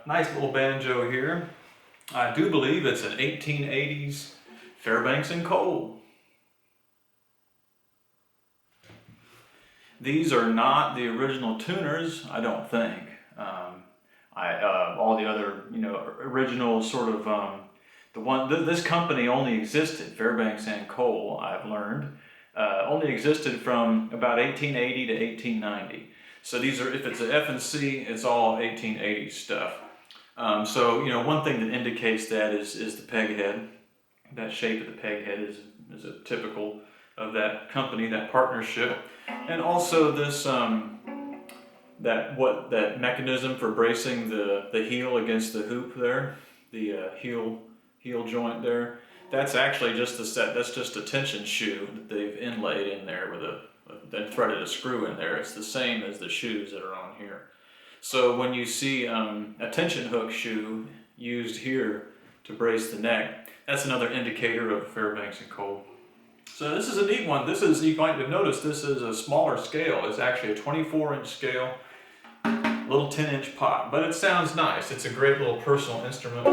Nice little banjo here. I do believe it's an 1880s Fairbanks Cole. These are not the original tuners, I don't think. All the other, original sort of this company only existed, Fairbanks and Cole, I've learned, only existed from about 1880 to 1890. So these are, if it's an F&C, it's all 1880s stuff. So one thing that indicates that is the peg head. That shape of the peg head is a typical of that company, that partnership, and also this that mechanism for bracing the heel against the hoop there, the heel joint there. That's actually just the set. That's just a tension shoe that they've inlaid in there then threaded a screw in there. It's the same as the shoes that are on here. So when you see a tension hook shoe used here to brace the neck, that's another indicator of Fairbanks and Cole. So this is a neat one. You might have noticed this is a smaller scale. It's actually a 24-inch scale, little 10-inch pot, but it sounds nice. It's a great little personal instrument.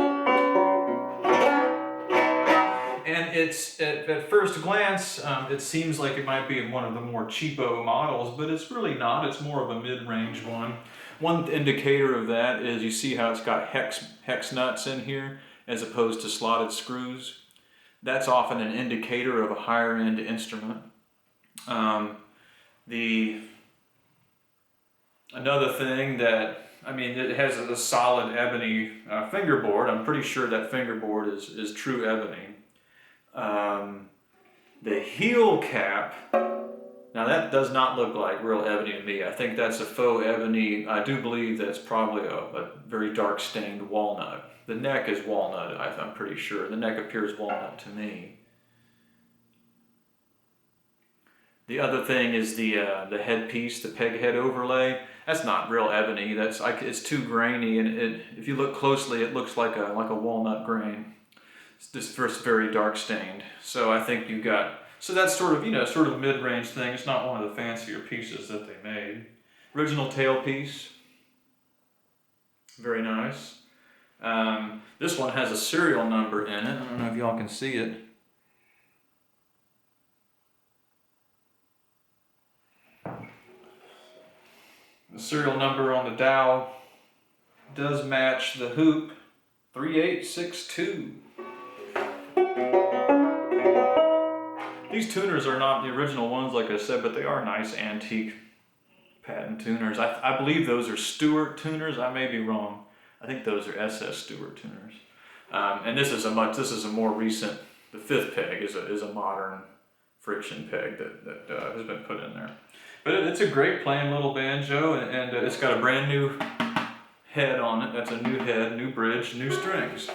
And it's, at first glance, it seems like it might be one of the more cheapo models, but it's really not. It's more of a mid-range one. One indicator of that is you see how it's got hex nuts in here as opposed to slotted screws. That's often an indicator of a higher end instrument. Another thing it has a solid ebony fingerboard. I'm pretty sure that fingerboard is true ebony. The heel cap, now that does not look like real ebony to me. I think that's a faux ebony. I do believe that's probably a very dark stained walnut. The neck is walnut, I'm pretty sure. The neck appears walnut to me. The other thing is the headpiece, the peg head overlay. That's not real ebony. It's too grainy, and if you look closely, it looks like a walnut grain. It's just very dark stained. So I think so that's sort of mid-range thing. It's not one of the fancier pieces that they made. Original tailpiece, very nice. This one has a serial number in it. I don't know if y'all can see it. The serial number on the dowel does match the hoop, 3862. These tuners are not the original ones, like I said, but they are nice antique patent tuners. I believe those are Stewart tuners. I may be wrong. I think those are SS Stewart tuners. And this is a more recent. The fifth peg is a modern friction peg that has been put in there. But it's a great playing little banjo, and it's got a brand new head on it. That's a new head, new bridge, new strings.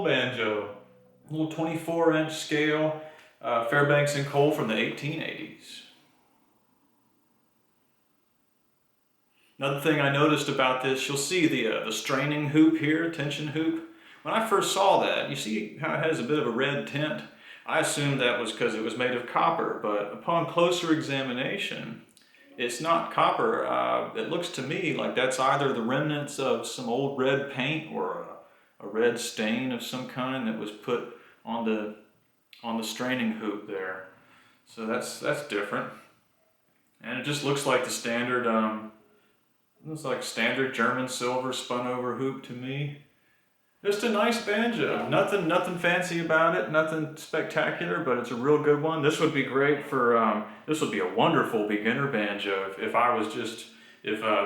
Banjo, little 24-inch scale, Fairbanks and Cole from the 1880s. Another thing I noticed about this, you'll see the straining hoop here, tension hoop. When I first saw that, you see how it has a bit of a red tint? I assumed that was because it was made of copper, but upon closer examination, it's not copper. It looks to me like that's either the remnants of some old red paint or red stain of some kind that was put on the straining hoop there. So that's different. And it just looks like the standard looks like standard German silver spun over hoop to me. Just a nice banjo. Nothing fancy about it, nothing spectacular, but it's a real good one. This would be great for this would be a wonderful beginner banjo if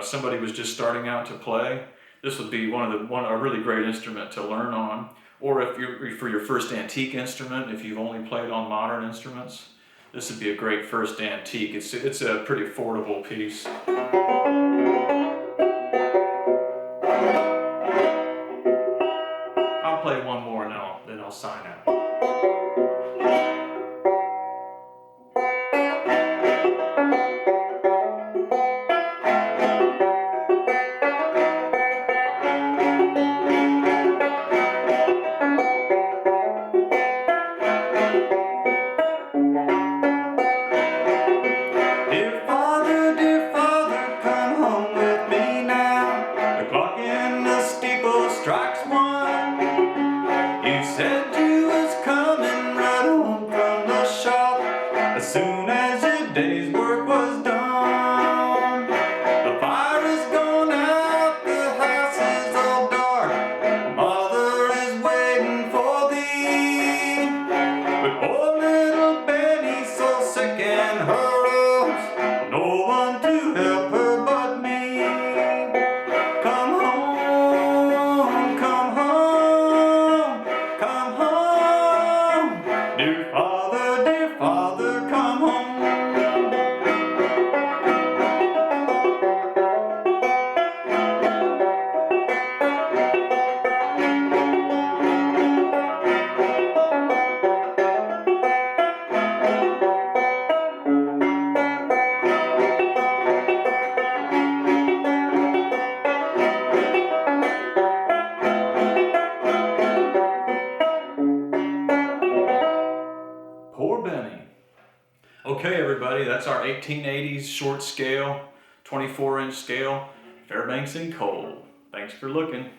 somebody was just starting out to play. This would be a really great instrument to learn on. Or if you're for your first antique instrument, if you've only played on modern instruments, this would be a great first antique. It's a pretty affordable piece. I'll play one more and then I'll sign out. Dear Father, come home with me now. The clock in the steeple strikes 1. You said you was coming right home from the shop as soon as your day's work was done. The fire is gone out, the house is all dark. Mother is waiting for thee. But poor little Benny's so sick in her arms, no one to help her but me. Come home, come home, come home. Dear Father, come home. Poor Benny. Okay, everybody, that's our 1880s short scale, 24-inch scale, Fairbanks Cole. Thanks for looking.